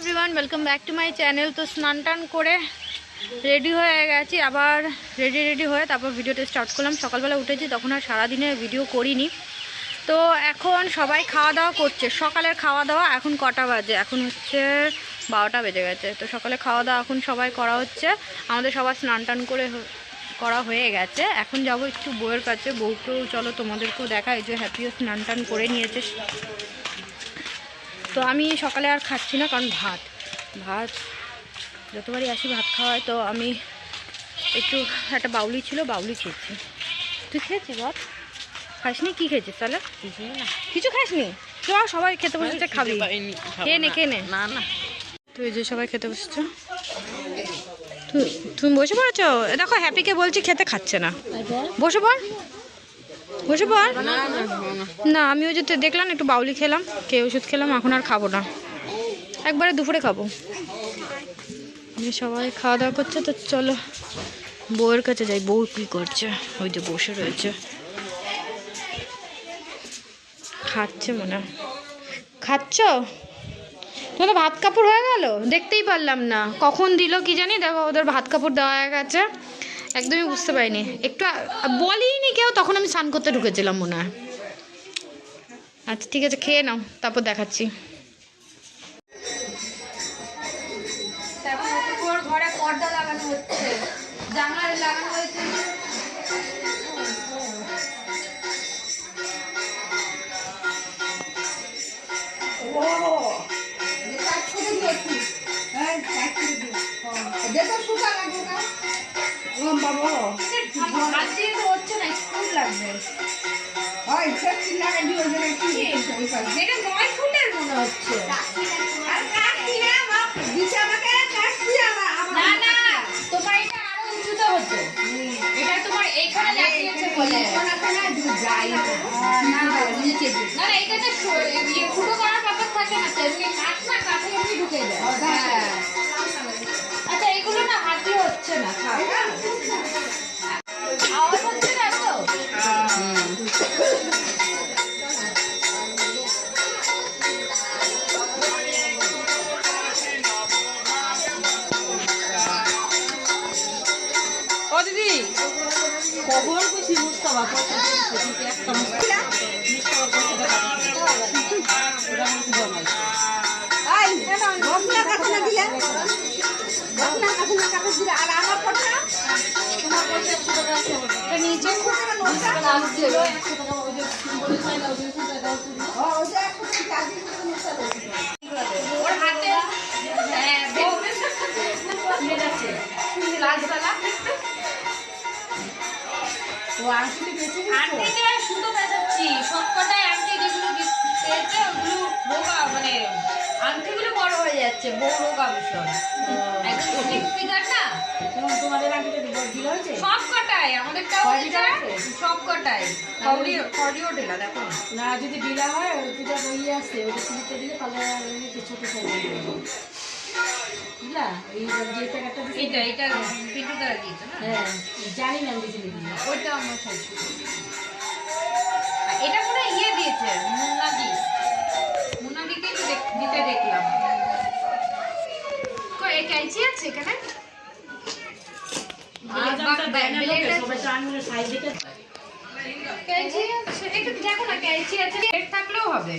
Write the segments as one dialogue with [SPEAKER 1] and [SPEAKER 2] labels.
[SPEAKER 1] Everyone, welcome back to my channel. তো স্নান টান করে রেডি হয়ে গেছি, আবার রেডি হয়ে তারপর ভিডিওটা স্টার্ট করলাম। সকালবেলা উঠেছি, তখন আর সারাদিনে ভিডিও করিনি। তো এখন সবাই খাওয়া দাওয়া করছে, সকালের খাওয়া দাওয়া। এখন কটা বাজে? এখন হচ্ছে 12টা বেজে গেছে। তো সকালে খাওয়া দাওয়া এখন সবাই করা হচ্ছে। আমাদের সবার স্নান টান করে করা হয়ে গেছে। এখন যাব একটু বউয়ের কাছে। বউকেও চলো তোমাদেরকেও দেখা। এই যে হ্যাপিও স্নান টান করে নিয়েছে। তো আমি সকালে আর খাচ্ছি না, কারণ ভাত যতবারই আসি ভাত খাওয়ায়। তো আমি একটু একটা বাউলি ছিল, বাউলি খেয়েছি। তুই খেয়েছিস ভাত? খাসনি? কি খেয়েছিস তাহলে? কিছু খাসনি? চ সবাই খেতে বসেছে, খাবি? কে নে না না। তো এই যে সবাই খেতে বসেছো, তুমি বসে পড়েছো। দেখো হ্যাপিকে বলছি, খেতে খাচ্ছে না। বসে পড়। না, আমি ওই যে দেখলাম একটু বাউলি খেলাম, খেয়ে ওষুধ খেলাম। এখন আর খাবো না, একবারে দুপুরে খাবো। সবাই খাওয়া দাওয়া করছে, তো চলো বউয়ের কাছে যাই। বউ কি করছে? ওই যে বসে রয়েছে, খাচ্ছে মনে হয়। খাচ্ছ? তোমাদের ভাত কাপড় হয়ে গেল? দেখতেই পারলাম না কখন দিল কি জানি। দেখো ওদের ভাত কাপড় দেওয়া হয়ে গেছে, একদমই বুঝতে পারিনি। একটু বলিনি কেউ, তখন আমি স্নান করতে ঢুকেছিলাম মনে হয়। আচ্ছা ঠিক আছে, খেয়ে নাও, তারপর দেখাচ্ছি। ঘরে পর্দা লাগানো হচ্ছে, জানলায় লাগানো হয়েছে। হচ্ছে না, স্কুল লাগবে। যেটা 9 ফুটের মনে হচ্ছে। না না, তোমার এটা আরো উঁচুতে হতো। এটা তোমার এইখানে লাগিয়েছে বলে। না না, এটাতে ফুটো করার ব্যাপার থাকে না, এমনি কাঠ না, কাঠে এমনি ঢুকে যায়। আচ্ছা এগুলো না হাতি হচ্ছে না, আওয়াজ হচ্ছে না তো। ও দিদি কখন খুশি মুস্তাফা ওর হাতে আন্টিকে সুতো বেঁচাচ্ছি, সবকটাই আন্টি যেগুলো পেয়েছে ওগুলো রোগা, মানে আন্টিগুলো বড় হয়ে যাচ্ছে, বউ রোগা ভীষণ। একদম স্লিপ ফিগার না তোমাদের আন্টিটা ঢিলা হয়েছে সবকটাই, আমাদেরটাও সবকটাই। কডিও ঢিলা দেখো না, যদি ঢিলা হয় ওটা ইয়ে আছে, ওটা স্লিপে দিলে তাহলে ছোট সাইজ বুঝলা। এই যে প্যাকেটটা এটা পিন্টু দ্বারা দিয়েছে না? হ্যাঁ জানি না, আমি দিয়েছি ওইটা আমার সাইজ। এটা পুরো ইয়ে দিয়েছে মুন্নাদিকে দিতে দেখলাম। এই ক্যাঁচি আছে এখানে, ক্যাঁচি আছে একটু দেখো না, ক্যাঁচি আছে, রেড থাকলেও হবে।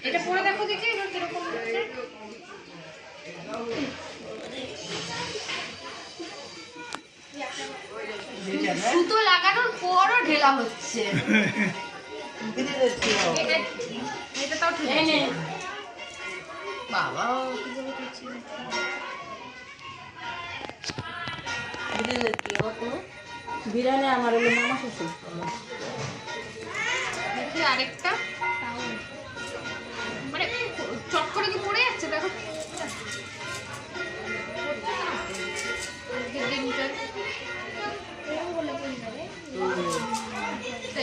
[SPEAKER 1] এটা পরে দেখো দেখি কিরকম হচ্ছে। সুতো লাগানোর পরও ঢেলা হচ্ছে। এটা তাও ঠিক আছে। বাবা
[SPEAKER 2] বিরিয়ানি আমার মামা শ্বশুর
[SPEAKER 1] দেখি আরেকটা, মানে চট করে কি পড়ে যাচ্ছে দেখো।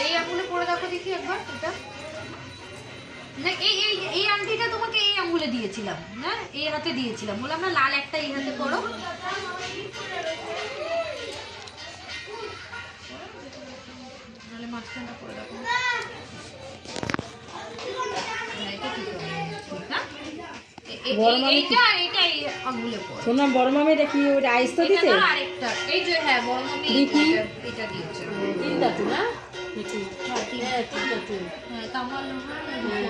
[SPEAKER 1] এই আঙুলে পরে দেখো দেখি একবার। এটা না, এই আংটিটা তোমাকে এই আঙুলে দিয়েছিলাম না, এই হাতে দিয়েছিলাম, বললাম না লাল একটা এই হাতে করো। নাহলে মাঝখানটা করে দেখো। এটা ঠিক হবে।
[SPEAKER 2] বড় মামি
[SPEAKER 1] এইটা আর এইটা এই আঙ্গুলে পড়ে।
[SPEAKER 2] শুনলাম বড় মামি এটা কি ওটা আইস তো
[SPEAKER 1] এটা
[SPEAKER 2] দিতে
[SPEAKER 1] না আরেকটা এই যে হ্যাঁ বড় মামি
[SPEAKER 2] দেখি।
[SPEAKER 1] এটা দিয়েছে।
[SPEAKER 2] তিনটা চুল না
[SPEAKER 1] হ্যাঁ
[SPEAKER 2] তিনটা চুল
[SPEAKER 1] হ্যাঁ তামাল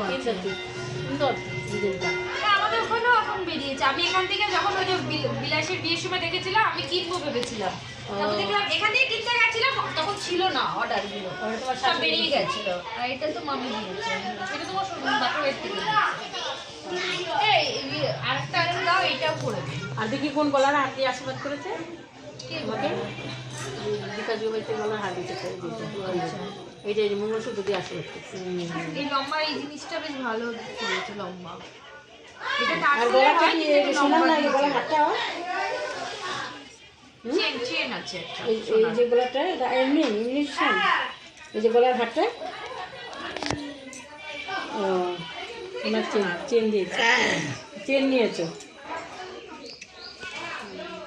[SPEAKER 2] তিনটা চুল সুন্দর ডিজাইনটা।
[SPEAKER 1] আমাদের ওখানেও এখন বেরিয়েছে। আমি এখান থেকে যখন ওই যে বিলাসের বিয়ের সময় দেখেছিলাম আমি কিনবো ভেবেছিলাম, তারপর দেখলাম এখান থেকে কিনতে গেছিলাম তখন ছিল না অর্ডার গুলো,
[SPEAKER 2] তোমার
[SPEAKER 1] সব বেরিয়ে গেছিল। আর এটা তো মামি দিয়েছে, এটা তোমার বাপের থেকে এই আরেকটা আরেক দাও, এইটাও করে দিই।
[SPEAKER 2] আর দেখি কোন গলার হাত দিয়ে আশীর্বাদ করেছে আমাকে দীপা জুবাইতে গলার হাত দিতে এইটা এই যে মঙ্গলসূত্র দিয়ে আশীর্বাদ করছে।
[SPEAKER 1] এই লম্বা এই জিনিসটা বেশ ভালো করেছে, লম্বা। এটা
[SPEAKER 2] আর গলাটা কি শোনার না গলার হাতটা
[SPEAKER 1] চেন চেন আছে একটা।
[SPEAKER 2] এই যে গলাটা এটা এমনি ইংলিশন এই যে গলার হাতটা ও তোমার চেন দিয়েছে, চেন নিয়েছো।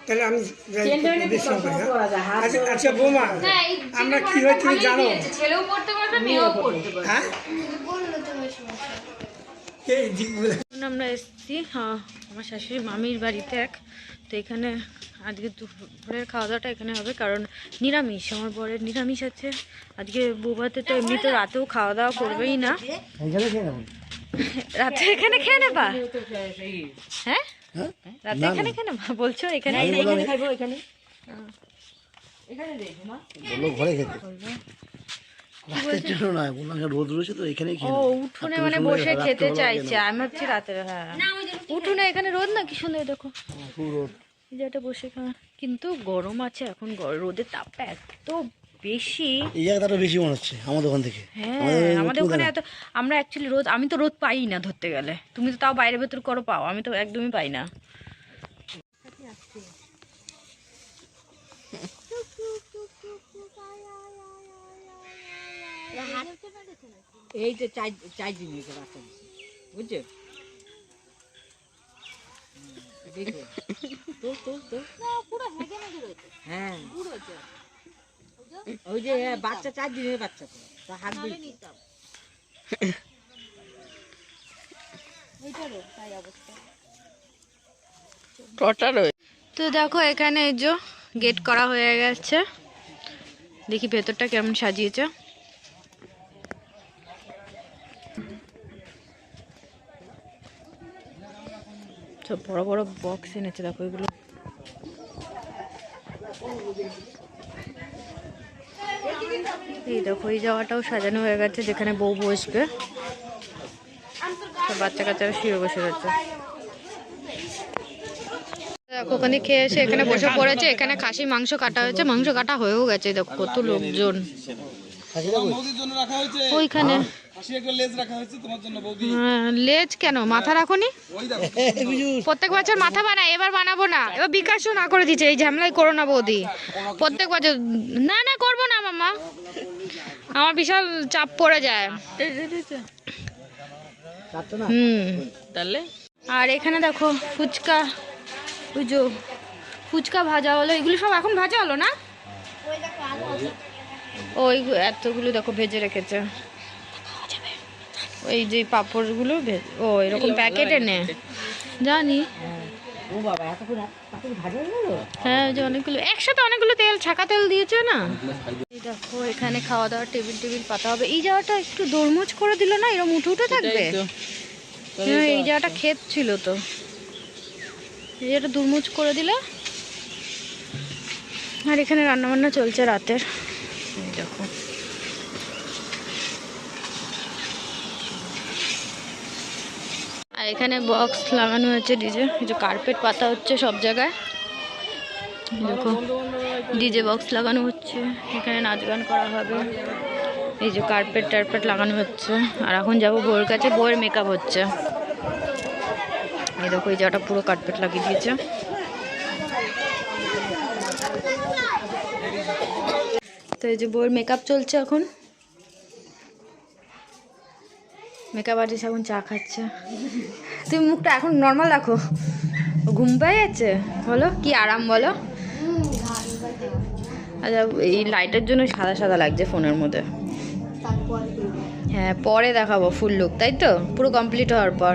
[SPEAKER 3] তাহলে আমি
[SPEAKER 2] চেনটা নাকি সবসময় পরা যায়, হাত
[SPEAKER 3] আচ্ছা বৌমা,
[SPEAKER 1] হ্যাঁ, এই
[SPEAKER 3] আমরা
[SPEAKER 1] চিঠি
[SPEAKER 3] কি হয় তুমি
[SPEAKER 1] ভালোই
[SPEAKER 3] জানো?
[SPEAKER 1] দিয়েছে। ছেলেও পড়তে পারবে, মেয়েও পড়তে পারবে।
[SPEAKER 3] হ্যাঁ এই দিকগুলো
[SPEAKER 1] আমরা এসেছি আমার শাশুড়ি মামির বাড়িতে তো এখানে আজকে দুপুরের খাওয়া দাওয়াটা এখানে হবে, কারণ নিরামিষ, আমার বরের নিরামিষ আছে আজকে। বৌভাতে তো এমনি তো রাতেও খাওয়া দাওয়া করবেই না, রাতে এখানে খেয়ে নেবা। হ্যাঁ রাতে এখানে খেয়ে নেবা বলছো? এখানে
[SPEAKER 2] খাইবো এখানে
[SPEAKER 4] বললো ঘরে খেতে রাতের জন্য নয়, বললাম রোদ রয়েছে তো এখানেই
[SPEAKER 1] ও
[SPEAKER 4] খেয়ে নেবো।
[SPEAKER 1] উঠোনে মানে বসে খেতে চাইছে, আমি ভাবছি রাতে। হ্যাঁ উঠোনে এখানে রোদ না, কি সুন্দর দেখো
[SPEAKER 4] খুব রোদ।
[SPEAKER 1] এই জায়গাটা বসে খাওয়া, কিন্তু গরম আছে এখন, রোদের তাপটা এত বেশি।
[SPEAKER 4] এই জায়গাটা আরো বেশি মনে হচ্ছে আমাদের ওখান থেকে।
[SPEAKER 1] হ্যাঁ আমাদের ওখানে এত, আমরা অ্যাকচুয়ালি রোদ, আমি তো রোদ পাই না ধরতে গেলে। তুমি তো তাও বাইরে ভেতর করো পাও, আমি তো একদমই পাই না।
[SPEAKER 2] এই যে চাই চাই জিনিস রাখা বুঝছো দেখো তো হ্যাঁ ওই যে বাচ্চা 4 দিনের বাচ্চা তো হাত দিয়ে
[SPEAKER 1] তো দেখো এখানে এই যে গেট করা হয়ে গেছে, দেখি ভেতরটা কেমন সাজিয়েছে। সব বড় বড় বক্স এনেছে, দেখো এগুলো। এই দেখো এই জায়গাটাও সাজানো হয়ে গেছে, যেখানে বউ বসবে। সব বাচ্চা কাচ্চারা শুয়ে বসে রয়েছে। দেখো ওখানে খেয়ে এসে এখানে বসে পড়েছে। এখানে খাসি মাংস কাটা হয়েছে, মাংস কাটা হয়েও গেছে। দেখো কত লোকজন ওইখানে। হ্যাঁ, লেজ কেন, মাথা রাখোনি? প্রত্যেক বছর মাথা বানাই, এবার বানাবো না। এবার বিকাশও না করে দিচ্ছে, এই ঝামেলাই করো না বৌদি। প্রত্যেক বছর না না করবো না মামা, আমার বিশাল চাপ পড়ে যায়। তাহলে আর এখানে দেখো ফুচকা, বুঝো ফুচকা ভাজা হলো, এগুলো সব এখন ভাজা হলো না? ওই এতগুলো দেখো ভেজে রেখেছে। ওই যে পাঁপড়গুলো ও এরকম প্যাকেটে নে জানি।
[SPEAKER 2] ও বাবা এত করে ভাজা হয়ে গেল।
[SPEAKER 1] হ্যাঁ ওই যে অনেকগুলো একসাথে, অনেকগুলো তেল, ছাকা তেল দিয়েছে না। এই দেখো এখানে খাওয়া দাওয়ার টেবিল টেবিল পাতা হবে। এই জায়গাটা একটু দরমজ করে দিল না, এরকম উঠে উঠে থাকবে। হ্যাঁ এই জায়গাটা ক্ষেত ছিল তো, এই জায়গাটা দুরমুজ করে দিলে। আর এখানে রান্না বান্না চলছে রাতের। এই দেখো আর এখানে বক্স লাগানো হয়েছে ডিজে, এই যে কার্পেট পাতা হচ্ছে সব জায়গায়। দেখো ডিজে বক্স লাগানো হচ্ছে, এখানে নাচ গান করা হবে। এই যে কার্পেট টার্পেট লাগানো হচ্ছে। আর এখন যাবো বউয়ের কাছে, বউয়ের মেকআপ হচ্ছে। এই দেখো এই জায়গাটা পুরো কার্পেট লাগিয়ে দিয়েছে। তো এই যে বউয়ের মেকআপ চলছে এখন। মেকআপ আর্টিস্ট এখন চা খাচ্ছে। তুমি মুখটা এখন নর্মাল রাখো, ঘুম পেয়ে যাচ্ছে বলো, কি আরাম বলো। আচ্ছা এই লাইটের জন্য সাদা সাদা লাগছে ফোনের মধ্যে। হ্যাঁ পরে দেখাবো ফুল লুক, তাই তো পুরো কমপ্লিট হওয়ার পর।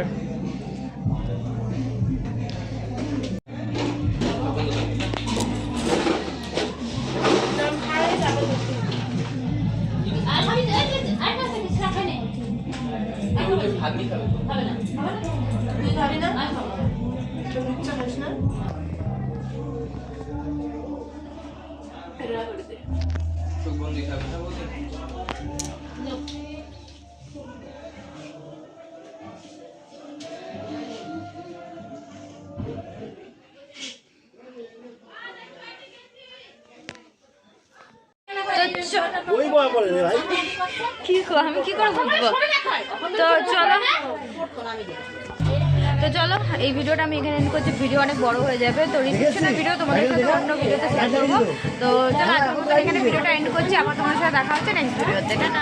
[SPEAKER 2] তুই খাবি না? তোর ইচ্ছা খাস না? ফেরা করে দে।
[SPEAKER 1] তো
[SPEAKER 4] ওই বয় পড়ে রে ভাই
[SPEAKER 1] আমি কি করে বুঝবো? তো চলো এই ভিডিওটা আমি এখানে এন্ড করছি। ভিডিও অনেক বড় হয়ে যাবে, তো রিসেপশনের ভিডিও তোমাদের সাথে অন্য ভিডিওতে শেয়ার করবো। তো চলো আজকের মতো এখানে ভিডিওটা এন্ড করছি। আবার তোমার সাথে দেখা হচ্ছে নেক্সট ভিডিওতে। টাটা।